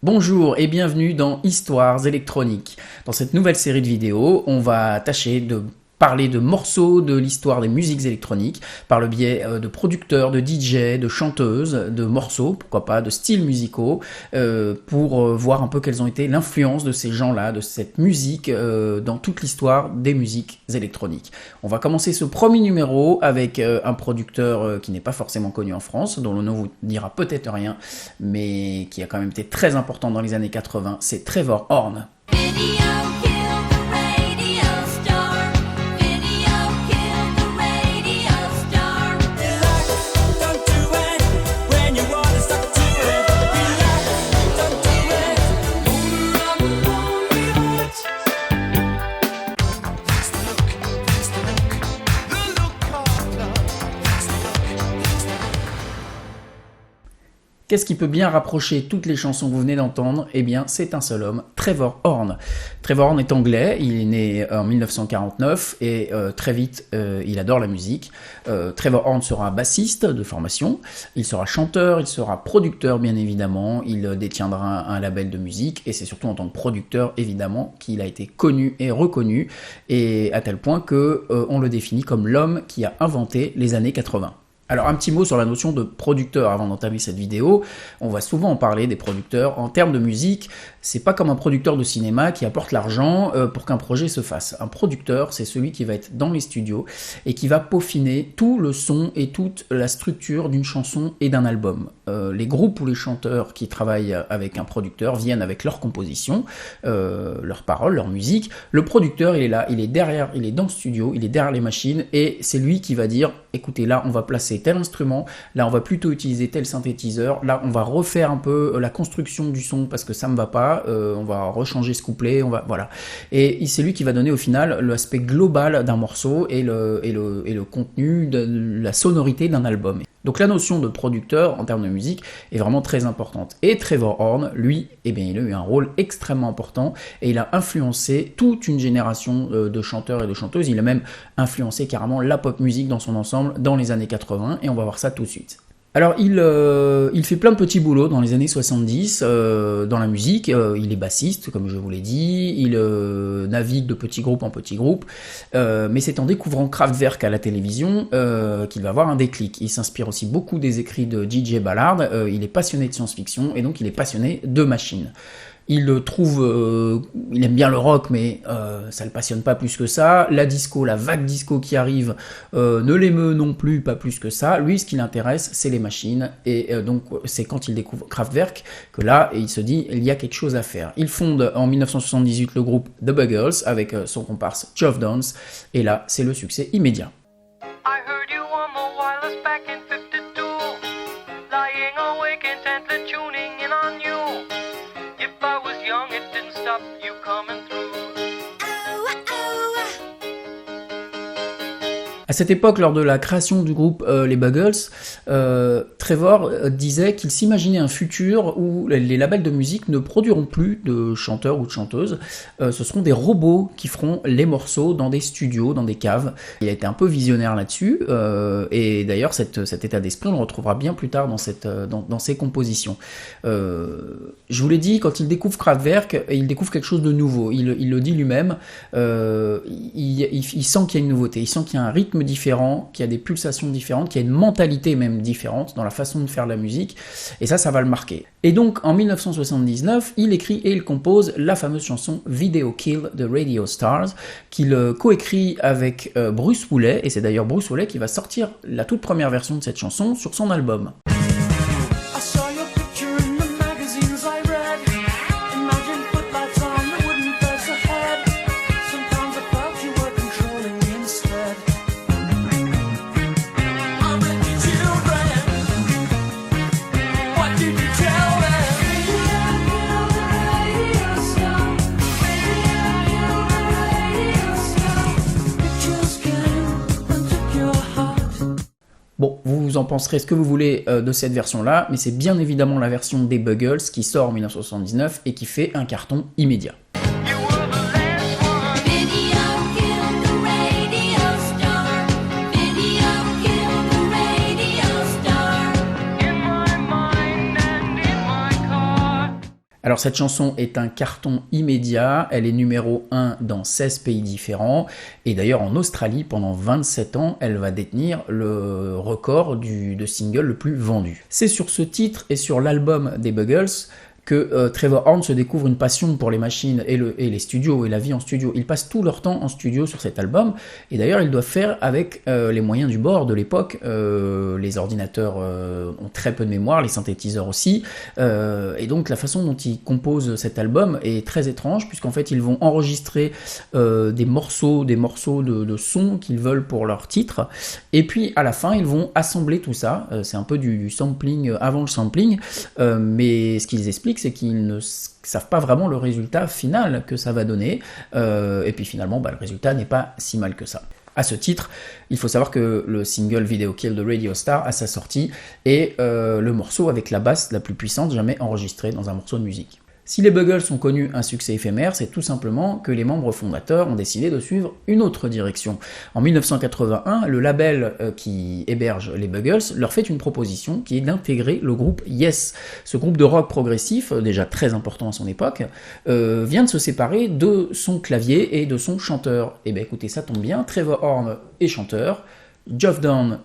Bonjour et bienvenue dans Histoires électroniques. Dans cette nouvelle série de vidéos, on va tâcher de parler de morceaux de l'histoire des musiques électroniques par le biais de producteurs, de DJ, de chanteuses, de morceaux, pourquoi pas, de styles musicaux, pour voir un peu quelles ont été l'influence de ces gens-là, de cette musique dans toute l'histoire des musiques électroniques. On va commencer ce premier numéro avec un producteur qui n'est pas forcément connu en France, dont le nom vous dira peut-être rien, mais qui a quand même été très important dans les années 80, c'est Trevor Horn. Qu'est-ce qui peut bien rapprocher toutes les chansons que vous venez d'entendre? Eh bien, c'est un seul homme, Trevor Horn. Trevor Horn est anglais, il est né en 1949 et très vite, il adore la musique. Trevor Horn sera bassiste de formation, il sera chanteur, il sera producteur bien évidemment, il détiendra un label de musique et c'est surtout en tant que producteur évidemment qu'il a été connu et reconnu et à tel point que on le définit comme l'homme qui a inventé les années 80. Alors un petit mot sur la notion de producteur avant d'entamer cette vidéo. On va souvent en parler des producteurs. En termes de musique, c'est pas comme un producteur de cinéma qui apporte l'argent pour qu'un projet se fasse. Un producteur, c'est celui qui va être dans les studios et qui va peaufiner tout le son et toute la structure d'une chanson et d'un album. Les groupes ou les chanteurs qui travaillent avec un producteur viennent avec leur composition, leurs paroles, leur musique. Le producteur, il est là, il est derrière, il est dans le studio, il est derrière les machines et c'est lui qui va dire, écoutez, là on va placer tel instrument, là on va plutôt utiliser tel synthétiseur, là on va refaire un peu la construction du son parce que ça me va pas, on va rechanger ce couplet, voilà. Et c'est lui qui va donner au final l'aspect global d'un morceau et le contenu, de la sonorité d'un album. Donc la notion de producteur en termes de musique est vraiment très importante. Et Trevor Horn, lui, eh bien, il a eu un rôle extrêmement important et il a influencé toute une génération de chanteurs et de chanteuses. Il a même influencé carrément la pop musique dans son ensemble dans les années 80 et on va voir ça tout de suite. Alors il fait plein de petits boulots dans les années 70 dans la musique, il est bassiste comme je vous l'ai dit, il navigue de petits groupes en petits groupes, mais c'est en découvrant Kraftwerk à la télévision qu'il va avoir un déclic. Il s'inspire aussi beaucoup des écrits de J.J. Ballard, il est passionné de science-fiction et donc il est passionné de machines. Il aime bien le rock, mais ça le passionne pas plus que ça. La disco, la vague disco qui arrive, ne l'émeut non plus, pas plus que ça. Lui, ce qui l'intéresse, c'est les machines. Et donc, c'est quand il découvre Kraftwerk que là, il se dit, il y a quelque chose à faire. Il fonde en 1978 le groupe The Buggles avec son comparse Geoff Downes. Et là, c'est le succès immédiat. À cette époque, lors de la création du groupe les Buggles, Trevor disait qu'il s'imaginait un futur où les labels de musique ne produiront plus de chanteurs ou de chanteuses, ce seront des robots qui feront les morceaux dans des studios, dans des caves. Il a été un peu visionnaire là-dessus, et d'ailleurs cet état d'esprit on le retrouvera bien plus tard dans ses compositions. Je vous l'ai dit, quand il découvre Kraftwerk, il découvre quelque chose de nouveau. Il le dit lui-même, il sent qu'il y a une nouveauté, il sent qu'il y a un rythme différent, qu'il y a des pulsations différentes, qu'il y a une mentalité même différente dans la façon de faire la musique, et ça va le marquer. Et donc en 1979, il écrit et il compose la fameuse chanson Video Kill de Radio Stars, qu'il coécrit avec Bruce Woolley, et c'est d'ailleurs Bruce Woolley qui va sortir la toute première version de cette chanson sur son album. Bon, vous en penserez ce que vous voulez de cette version-là, mais c'est bien évidemment la version des Buggles qui sort en 1979 et qui fait un carton immédiat. Alors cette chanson est un carton immédiat, elle est numéro 1 dans 16 pays différents, et d'ailleurs en Australie, pendant 27 ans, elle va détenir le record de single le plus vendu. C'est sur ce titre et sur l'album des Buggles que Trevor Horn se découvre une passion pour les machines et les studios et la vie en studio. Ils passent tout leur temps en studio sur cet album, et d'ailleurs ils doivent faire avec les moyens du bord de l'époque. Les ordinateurs ont très peu de mémoire, les synthétiseurs aussi, et donc la façon dont ils composent cet album est très étrange, puisqu'en fait ils vont enregistrer des morceaux de son qu'ils veulent pour leur titre, et puis à la fin ils vont assembler tout ça. C'est un peu du sampling avant le sampling, mais ce qu'ils expliquent, c'est qu'ils ne savent pas vraiment le résultat final que ça va donner, et puis finalement le résultat n'est pas si mal que ça. À ce titre, il faut savoir que le single Video Kill the Radio Star à sa sortie est le morceau avec la basse la plus puissante jamais enregistrée dans un morceau de musique. Si les Buggles ont connu un succès éphémère, c'est tout simplement que les membres fondateurs ont décidé de suivre une autre direction. En 1981, le label qui héberge les Buggles leur fait une proposition qui est d'intégrer le groupe Yes. Ce groupe de rock progressif, déjà très important à son époque, vient de se séparer de son clavier et de son chanteur. Et bien écoutez, ça tombe bien, Trevor Horn est chanteur, Geoff Downes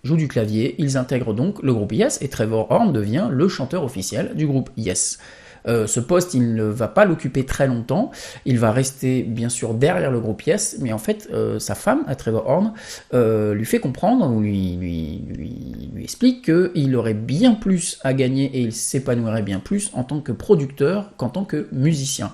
joue du clavier, ils intègrent donc le groupe Yes et Trevor Horn devient le chanteur officiel du groupe Yes. Ce poste, il ne va pas l'occuper très longtemps, il va rester bien sûr derrière le groupe Yes, mais en fait sa femme, à Trevor Horn, lui fait comprendre, ou lui explique qu'il aurait bien plus à gagner et il s'épanouirait bien plus en tant que producteur qu'en tant que musicien.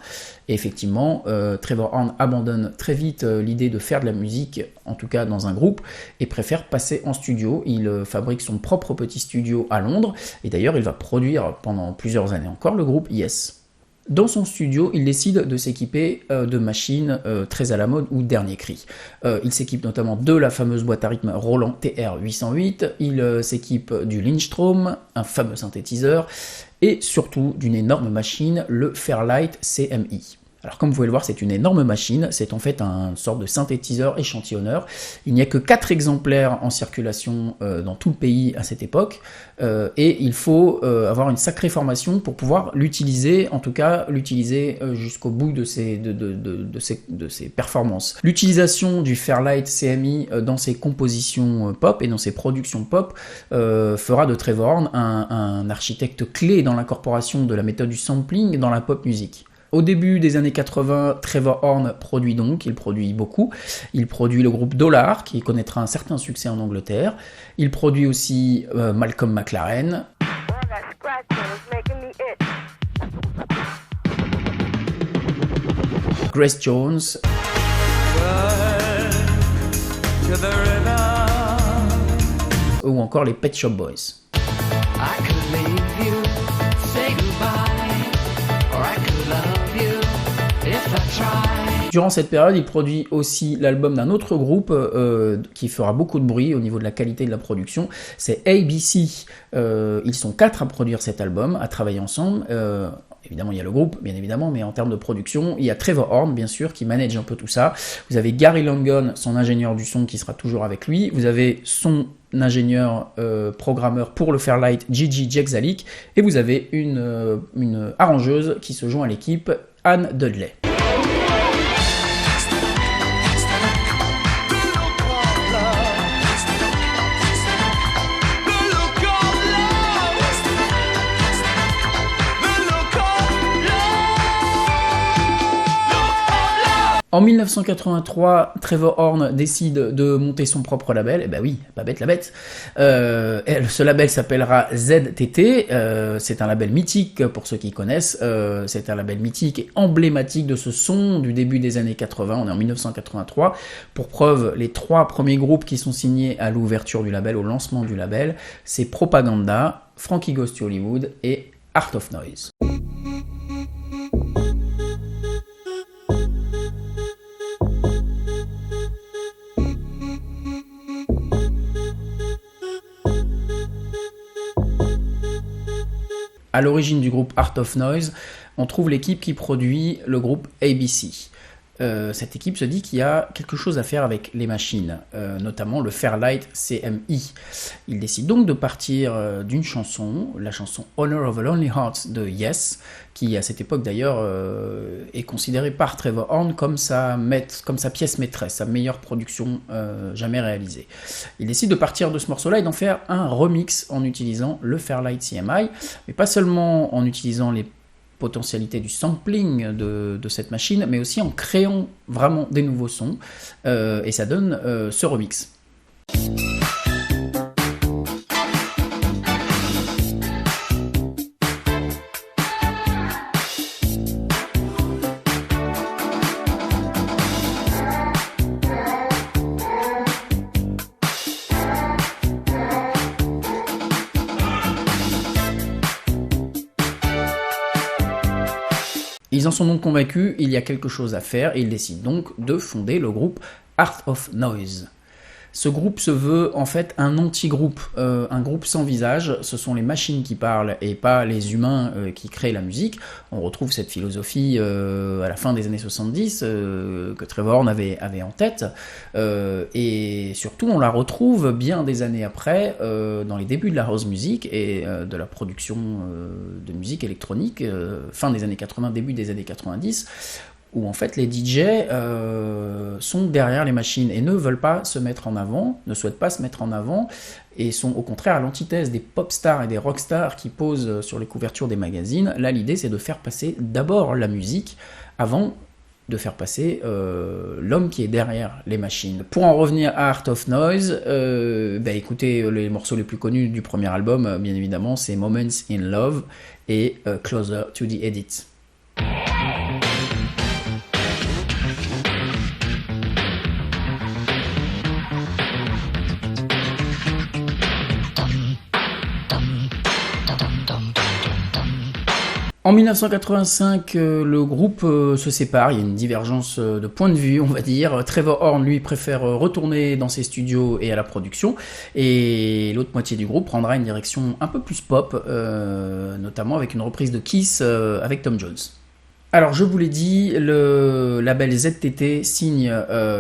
Et effectivement, Trevor Horn abandonne très vite l'idée de faire de la musique, en tout cas dans un groupe, et préfère passer en studio. Il fabrique son propre petit studio à Londres, et d'ailleurs il va produire pendant plusieurs années encore le groupe Yes. Dans son studio, il décide de s'équiper de machines très à la mode ou dernier cri. Il s'équipe notamment de la fameuse boîte à rythme Roland TR-808, il s'équipe du Lindstrom, un fameux synthétiseur, et surtout d'une énorme machine, le Fairlight CMI. Alors comme vous pouvez le voir, c'est une énorme machine, c'est en fait une sorte de synthétiseur échantillonneur. Il n'y a que 4 exemplaires en circulation dans tout le pays à cette époque, et il faut avoir une sacrée formation pour pouvoir l'utiliser, en tout cas l'utiliser jusqu'au bout de ses performances. L'utilisation du Fairlight CMI dans ses compositions pop et dans ses productions pop fera de Trevor Horn un architecte clé dans l'incorporation de la méthode du sampling dans la pop music. Au début des années 80, Trevor Horn produit donc, il produit beaucoup. Il produit le groupe Dollar, qui connaîtra un certain succès en Angleterre. Il produit aussi Malcolm McLaren. Grace Jones. Ou encore les Pet Shop Boys. Durant cette période, il produit aussi l'album d'un autre groupe qui fera beaucoup de bruit au niveau de la qualité de la production, c'est ABC. Ils sont 4 à produire cet album, à travailler ensemble. Évidemment, il y a le groupe, bien évidemment, mais en termes de production, il y a Trevor Horn, bien sûr, qui manage un peu tout ça. Vous avez Gary Langon, son ingénieur du son, qui sera toujours avec lui. Vous avez son ingénieur programmeur pour le Fairlight, Gigi Jekzalik. Et vous avez une arrangeuse qui se joint à l'équipe, Anne Dudley. En 1983, Trevor Horn décide de monter son propre label. Eh ben oui, pas bête la bête. Ce label s'appellera ZTT. C'est un label mythique pour ceux qui connaissent. C'est un label mythique et emblématique de ce son du début des années 80. On est en 1983. Pour preuve, les 3 premiers groupes qui sont signés à l'ouverture du label, au lancement du label, c'est Propaganda, Frankie Goes to Hollywood et Art of Noise. À l'origine du groupe Art of Noise, on trouve l'équipe qui produit le groupe ABC. cette équipe se dit qu'il y a quelque chose à faire avec les machines, notamment le Fairlight CMI. Il décide donc de partir d'une chanson, la chanson Honor of a Lonely Heart de Yes, qui à cette époque d'ailleurs est considérée par Trevor Horn comme sa pièce maîtresse, sa meilleure production jamais réalisée. Il décide de partir de ce morceau-là et d'en faire un remix en utilisant le Fairlight CMI, mais pas seulement en utilisant les potentialité du sampling de cette machine, mais aussi en créant vraiment des nouveaux sons, et ça donne ce remix. Ils en sont donc convaincus, il y a quelque chose à faire, et ils décident donc de fonder le groupe Art of Noise. Ce groupe se veut en fait un anti-groupe, un groupe sans visage. Ce sont les machines qui parlent et pas les humains qui créent la musique. On retrouve cette philosophie à la fin des années 70 que Trevor Horn avait en tête, et surtout on la retrouve bien des années après dans les débuts de la house music et de la production de musique électronique, fin des années 80, début des années 90, où en fait les DJ sont derrière les machines et ne veulent pas se mettre en avant, ne souhaitent pas se mettre en avant, et sont au contraire à l'antithèse des pop stars et des rock stars qui posent sur les couvertures des magazines. Là, l'idée c'est de faire passer d'abord la musique avant de faire passer l'homme qui est derrière les machines. Pour en revenir à Art of Noise, écoutez, les morceaux les plus connus du premier album, bien évidemment, c'est Moments in Love et Closer to the Edit. En 1985, le groupe se sépare, il y a une divergence de point de vue, on va dire. Trevor Horn, lui, préfère retourner dans ses studios et à la production, et l'autre moitié du groupe prendra une direction un peu plus pop, notamment avec une reprise de Kiss avec Tom Jones. Alors, je vous l'ai dit, le label ZTT signe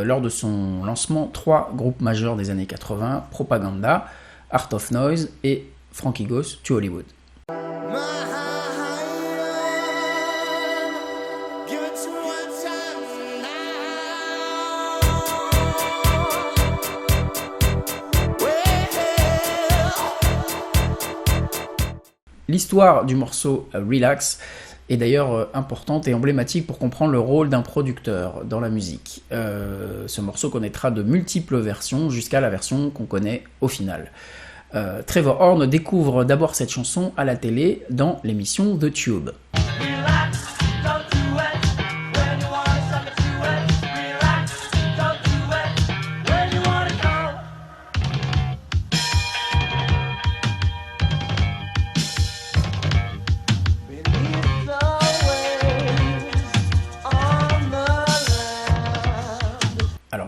lors de son lancement 3 groupes majeurs des années 80, Propaganda, Art of Noise et Frankie Goes to Hollywood. L'histoire du morceau Relax est d'ailleurs importante et emblématique pour comprendre le rôle d'un producteur dans la musique. Ce morceau connaîtra de multiples versions jusqu'à la version qu'on connaît au final. Trevor Horn découvre d'abord cette chanson à la télé dans l'émission The Tube.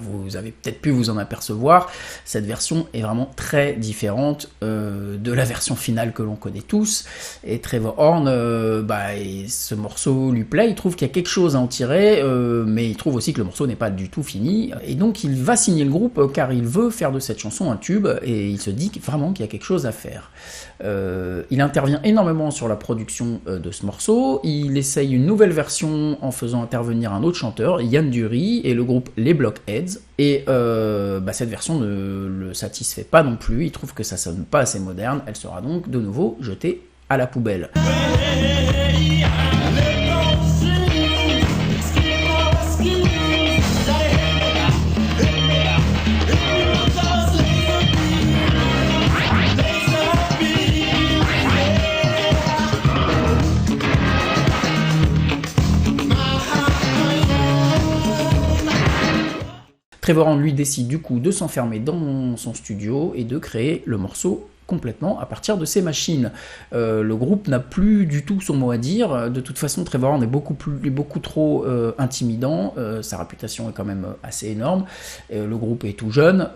Vous avez peut-être pu vous en apercevoir, cette version est vraiment très différente de la version finale que l'on connaît tous, et Trevor Horn, ce morceau lui plaît, il trouve qu'il y a quelque chose à en tirer, mais il trouve aussi que le morceau n'est pas du tout fini, et donc il va signer le groupe car il veut faire de cette chanson un tube, et il se dit vraiment qu'il y a quelque chose à faire. Il intervient énormément sur la production de ce morceau, il essaye une nouvelle version en faisant intervenir un autre chanteur, Ian Dury, et le groupe Les Blockheads, et cette version ne le satisfait pas non plus, il trouve que ça sonne pas assez moderne, elle sera donc de nouveau jetée à la poubelle. Trevor Horn lui décide du coup de s'enfermer dans son studio et de créer le morceau complètement à partir de ces machines. Le groupe n'a plus du tout son mot à dire. De toute façon, Trevor Horn est beaucoup trop intimidant. Sa réputation est quand même assez énorme. Le groupe est tout jeune,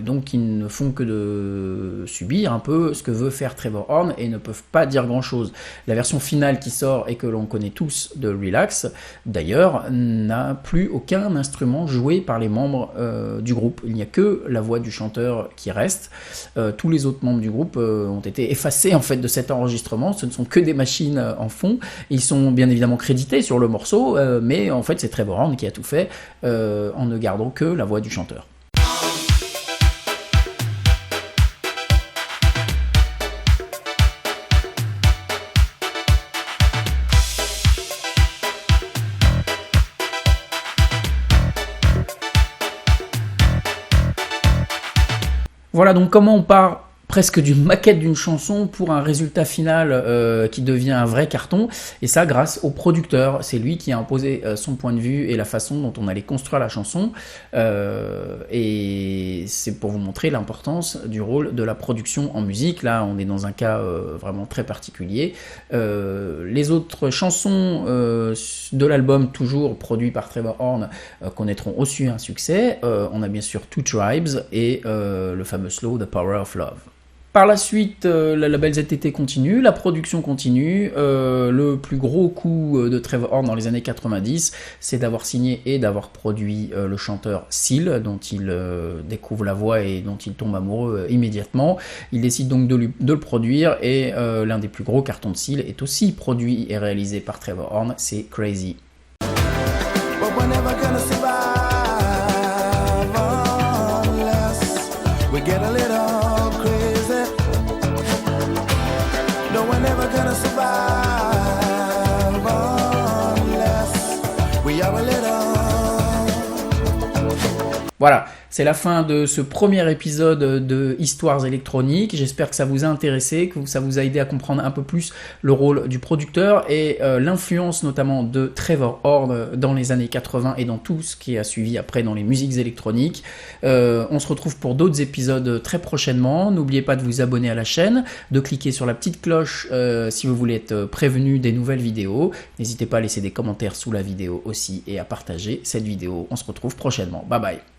donc ils ne font que de subir un peu ce que veut faire Trevor Horn et ne peuvent pas dire grand-chose. La version finale qui sort et que l'on connaît tous de Relax, d'ailleurs, n'a plus aucun instrument joué par les membres du groupe. Il n'y a que la voix du chanteur qui reste. Tous les autres membres du groupe ont été effacés en fait de cet enregistrement. Ce ne sont que des machines en fond. Ils sont bien évidemment crédités sur le morceau, mais en fait c'est Trevor Horn qui a tout fait en ne gardant que la voix du chanteur. Voilà donc comment on part presque d'une maquette d'une chanson pour un résultat final qui devient un vrai carton, et ça grâce au producteur. C'est lui qui a imposé son point de vue et la façon dont on allait construire la chanson, et c'est pour vous montrer l'importance du rôle de la production en musique. Là on est dans un cas vraiment très particulier. Les autres chansons de l'album, toujours produit par Trevor Horn, connaîtront aussi un succès. On a bien sûr Two Tribes et le fameux slow The Power of Love. Par la suite, le label ZTT continue, la production continue. Le plus gros coup de Trevor Horn dans les années 90, c'est d'avoir signé et d'avoir produit le chanteur Seal, dont il découvre la voix et dont il tombe amoureux immédiatement. Il décide donc de le produire, et l'un des plus gros cartons de Seal est aussi produit et réalisé par Trevor Horn, c'est Crazy. Voilà, c'est la fin de ce premier épisode de Histoires électroniques. J'espère que ça vous a intéressé, que ça vous a aidé à comprendre un peu plus le rôle du producteur et l'influence notamment de Trevor Horn dans les années 80 et dans tout ce qui a suivi après dans les musiques électroniques. On se retrouve pour d'autres épisodes très prochainement. N'oubliez pas de vous abonner à la chaîne, de cliquer sur la petite cloche si vous voulez être prévenu des nouvelles vidéos. N'hésitez pas à laisser des commentaires sous la vidéo aussi et à partager cette vidéo. On se retrouve prochainement. Bye bye.